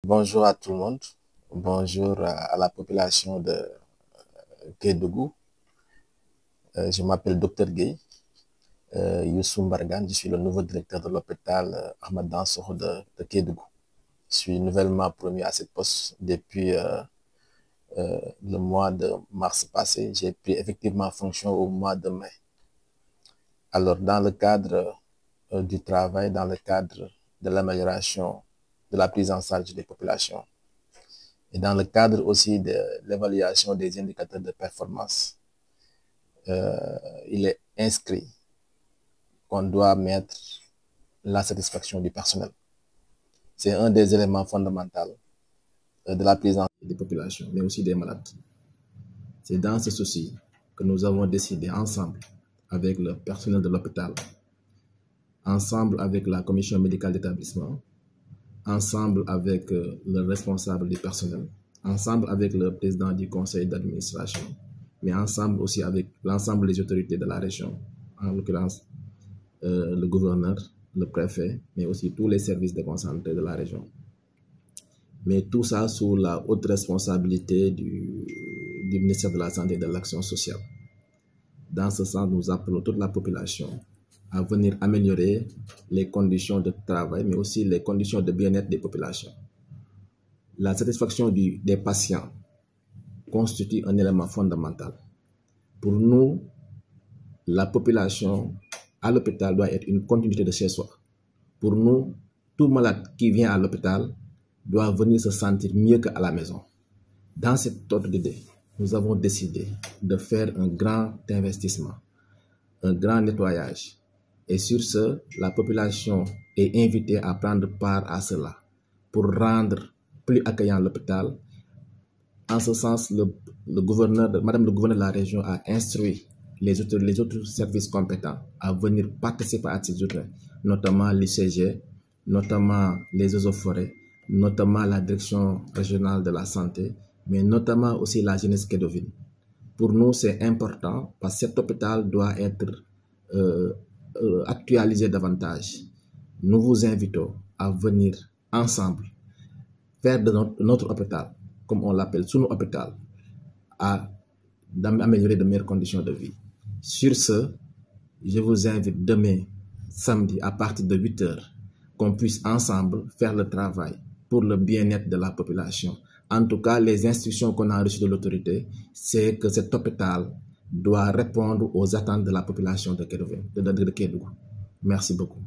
Bonjour à tout le monde. Bonjour à la population de Kédougou. Je m'appelle Dr Gueye Youssou Mbargane. Je suis le nouveau directeur de l'hôpital Ahmed Dansokho de Kédougou. Je suis nouvellement promu à cette poste depuis le mois de mars passé. J'ai pris effectivement fonction au mois de mai. Alors, dans le cadre du travail, dans le cadre de l'amélioration de la prise en charge des populations, et dans le cadre aussi de l'évaluation des indicateurs de performance, il est inscrit qu'on doit mettre la satisfaction du personnel. C'est un des éléments fondamentaux de la prise en charge des populations, mais aussi des malades. C'est dans ce souci que nous avons décidé ensemble, avec le personnel de l'hôpital, ensemble avec la commission médicale d'établissement, ensemble avec le responsable du personnel, ensemble avec le président du conseil d'administration, mais ensemble aussi avec l'ensemble des autorités de la région, en l'occurrence le gouverneur, le préfet, mais aussi tous les services déconcentrés de la région. Mais tout ça sous la haute responsabilité du ministère de la Santé et de l'Action sociale. Dans ce sens, nous appelons toute la population à venir améliorer les conditions de travail, mais aussi les conditions de bien-être des populations. La satisfaction des patients constitue un élément fondamental. Pour nous, la population à l'hôpital doit être une continuité de chez soi. Pour nous, tout malade qui vient à l'hôpital doit venir se sentir mieux qu'à la maison. Dans cet ordre d'idée, nous avons décidé de faire un grand investissement, un grand nettoyage. Et sur ce, la population est invitée à prendre part à cela pour rendre plus accueillant l'hôpital. En ce sens, Madame le gouverneur de la région a instruit les autres services compétents à venir participer à ces journées, notamment l'ICG, notamment les eaux et forêts, notamment la direction régionale de la santé, mais notamment aussi la jeunesse kédovine. Pour nous, c'est important parce que cet hôpital doit être actualisé davantage. Nous vous invitons à venir ensemble faire de notre hôpital, comme on l'appelle, sous nos hôpital, d'améliorer de meilleures conditions de vie. Sur ce, je vous invite demain, samedi, à partir de 8 h, qu'on puisse ensemble faire le travail pour le bien-être de la population. En tout cas, les instructions qu'on a reçues de l'autorité, c'est que cet hôpital doit répondre aux attentes de la population de Kédougou. Merci beaucoup.